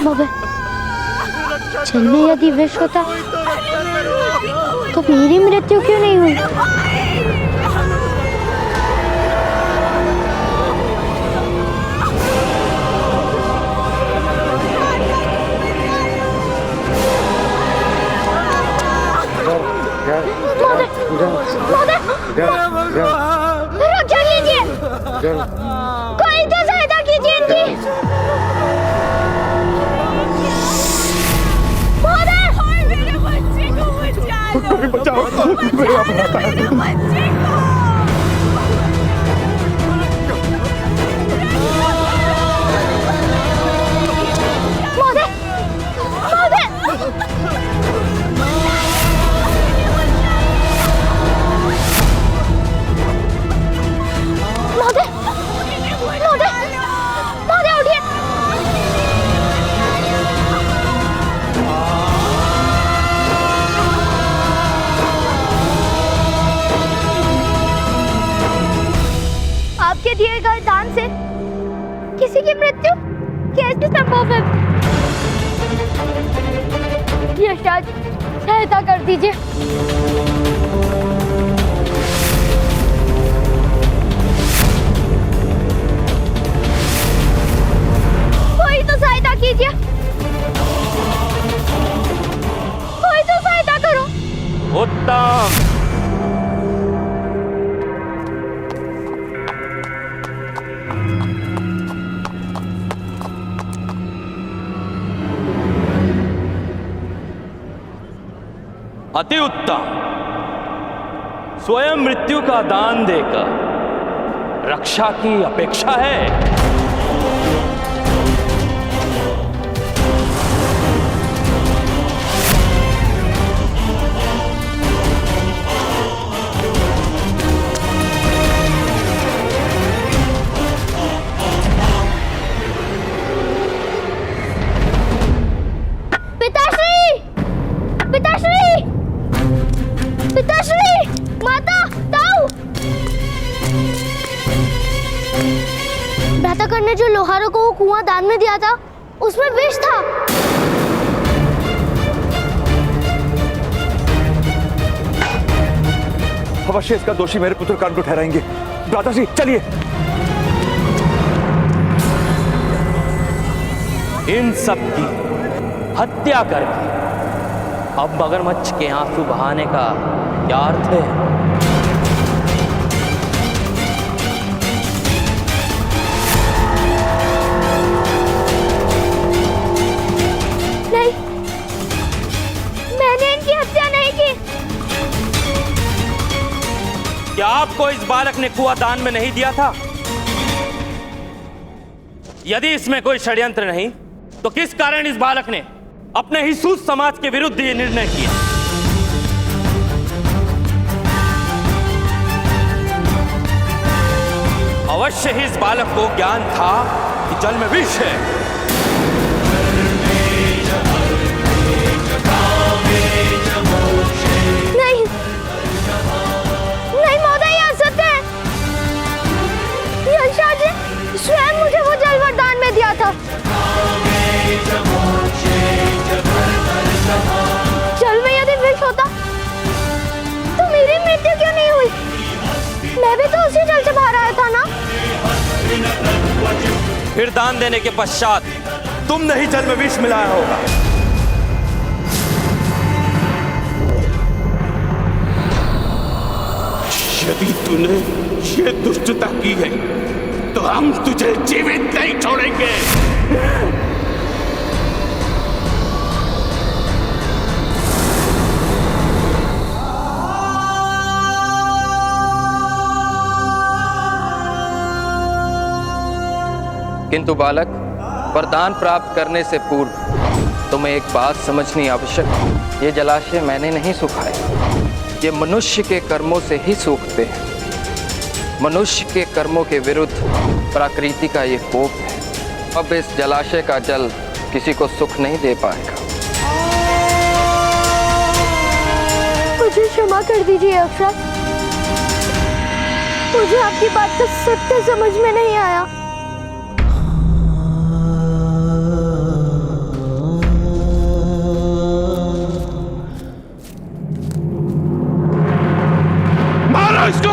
संभव है? जल में यदि विष होता तो मेरी मृत्यु क्यों नहीं हुई? रक्षा कीजिए, कोई तो सहायता कीजिए इनकी। मेरे बच्चे को बचाओ, मेरा बच्चे को। आपके दिए गए दान से किसी की मृत्यु कैसे संभव है? यशराज, सहायता कर दीजिए। कोई तो सहायता कीजिए, कोई तो सहायता करो। उत्तम। अति उत्तम। स्वयं मृत्यु का दान देकर रक्षा की अपेक्षा है। पिताश्री, पिताश्री, पिताश्री, माता, ताऊ। भ्राताकर ने जो लोहारों को वो कुआं दान में दिया था, उसमें विष था। अवश्य इसका दोषी मेरे पुत्र कान को ठहराएंगे। दादाजी चलिए। इन सब की हत्या करके अब मगरमच्छ के आंसू बहाने का क्या अर्थ है? नहीं, मैंने इनकी हत्या नहीं की। क्या आपको इस बालक ने कुआं दान में नहीं दिया था? यदि इसमें कोई षड्यंत्र नहीं, तो किस कारण इस बालक ने अपने ही सूत समाज के विरुद्ध ये निर्णय किया? अवश्य ही इस बालक को ज्ञान था कि जल में विष है। नहीं, नहीं महोदय, यह असत्य है। यशराज ने स्वयं मुझे वो जल वरदान में दिया था। जल में यदि विष होता तो मेरी मृत्यु क्यों नहीं हुई? मैं भी तो उसी जल से बाहर आया था ना। फिर दान देने के पश्चात तुमने ही जल में विष मिलाया होगा। यदि तूने ये दुष्टता की है तो हम तुझे जीवित नहीं छोड़ेंगे। किंतु बालक, वरदान प्राप्त करने से पूर्व तुम्हें एक बात समझनी आवश्यक है। ये जलाशय मैंने नहीं सुखाए, ये मनुष्य के कर्मों से ही सूखते हैं। मनुष्य के कर्मों के विरुद्ध प्रकृति का ये कोप है। अब इस जलाशय का जल किसी को सुख नहीं दे पाएगा। मुझे क्षमा कर दीजिए अक्षर, मुझे आपकी बात का सत्य समझ में नहीं आया। पकड़ो इसको।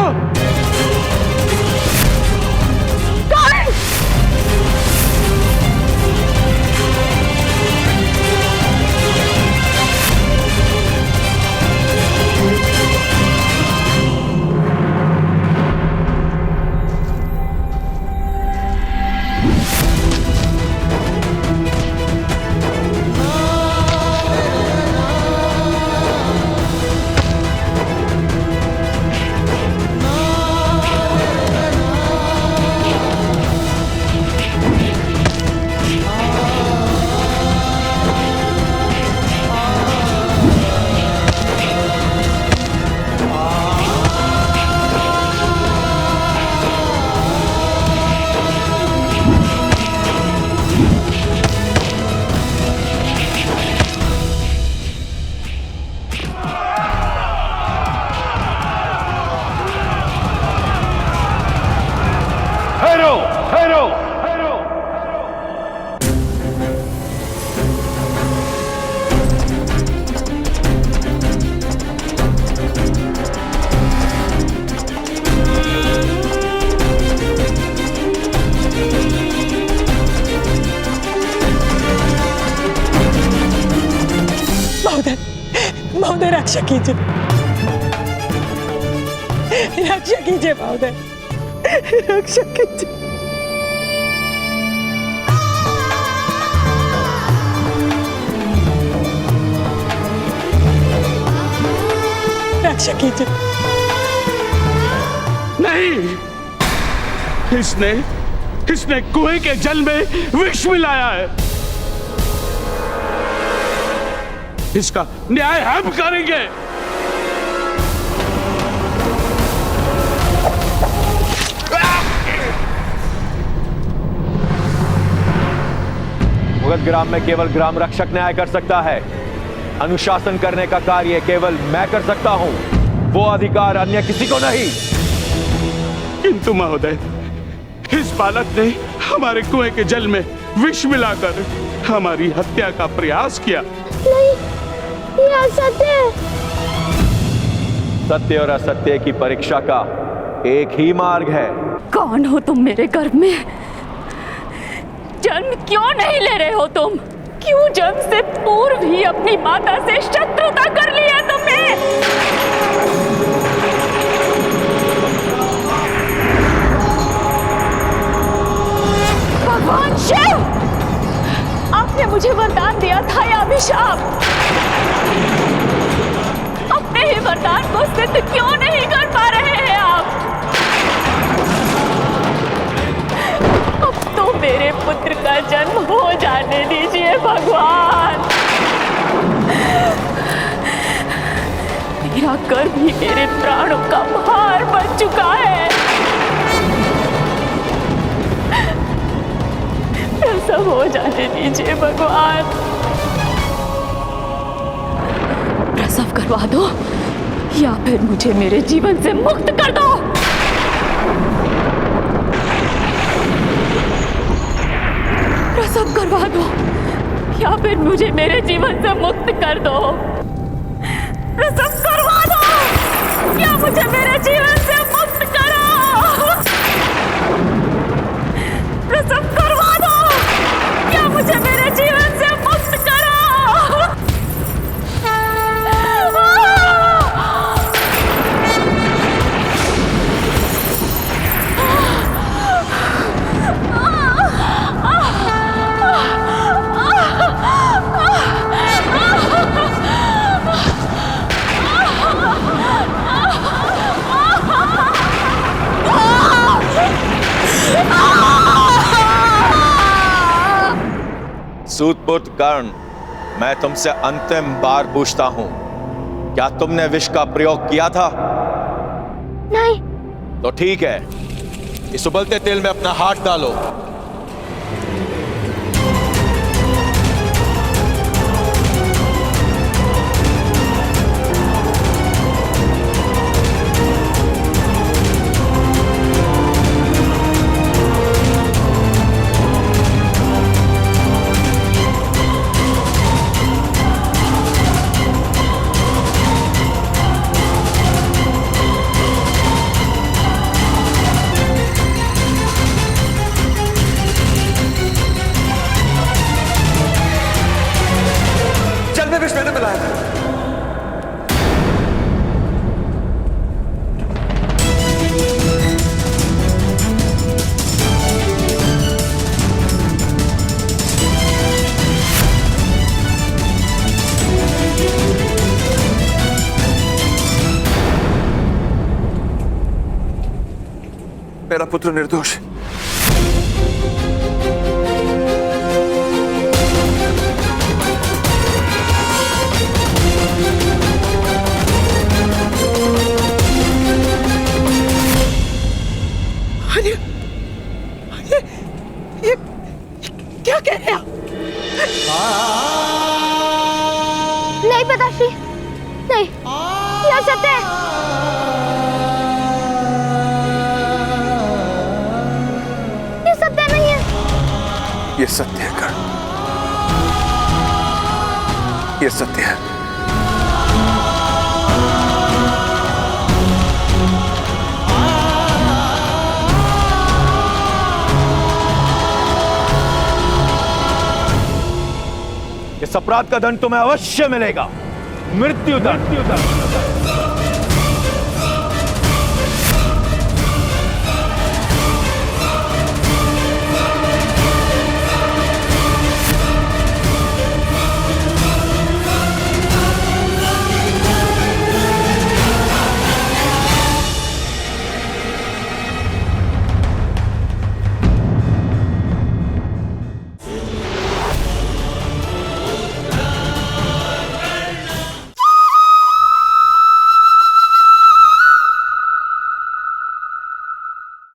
महोदय रक्षा कीजिए, रक्षा कीजिए महोदय, रक्षा कीजिए। रक्षा कीजिए। नहीं, इसने कुएं के जल में विष मिलाया है। इसका न्याय हम करेंगे। मुगल ग्राम में केवल ग्राम रक्षक न्याय कर सकता है। अनुशासन करने का कार्य केवल मैं कर सकता हूं, वो अधिकार अन्य किसी को नहीं। किंतु महोदय, इस बालक ने हमारे कुएं के जल में विष मिलाकर हमारी हत्या का प्रयास किया। नहीं, ये असत्य है। सत्य और असत्य की परीक्षा का एक ही मार्ग है। कौन हो तुम मेरे गर्भ में? जन्म क्यों नहीं ले रहे हो तुम? क्यों जन्म से पूर्व ही अपनी माता से शत्रुता कर ली है तुमने? भगवान शिव, आपने मुझे वरदान दिया था या अभिशाप? अपने ही वरदान को सिद्ध क्यों नहीं कर पा रहे हैं आप? अब तो मेरे पुत्र का जन्म हो जाने दीजिए भगवान। मेरा गर्भ ही मेरे प्राणों का भार बन चुका है। प्रसव हो जाने दीजिए भगवान। प्रसव करवा दो या फिर मुझे मेरे जीवन से मुक्त कर दो। प्रसव करवा दो या फिर मुझे मेरे जीवन से मुक्त कर दो। प्रसव करवा दो या मुझे मेरे जीवन से मुक्त करो। प्रसव करवा दो या मुझे मेरे जीवन से मुक्त करो। सूतपुत्र कर्ण, मैं तुमसे अंतिम बार पूछता हूं, क्या तुमने विष का प्रयोग किया था? नहीं। तो ठीक है, इस उबलते तेल में अपना हाथ डालो। मेरा पुत्र निर्दोष। अरे अरे ये क्या कह रहे हैं आप? नहीं पिताश्री, नहीं, यह सत्य है। ये सत्य नहीं है। ये सत्य है कर्ण, ये सत्य है। इस अपराध का दंड तुम्हें अवश्य मिलेगा, मृत्यु दंड।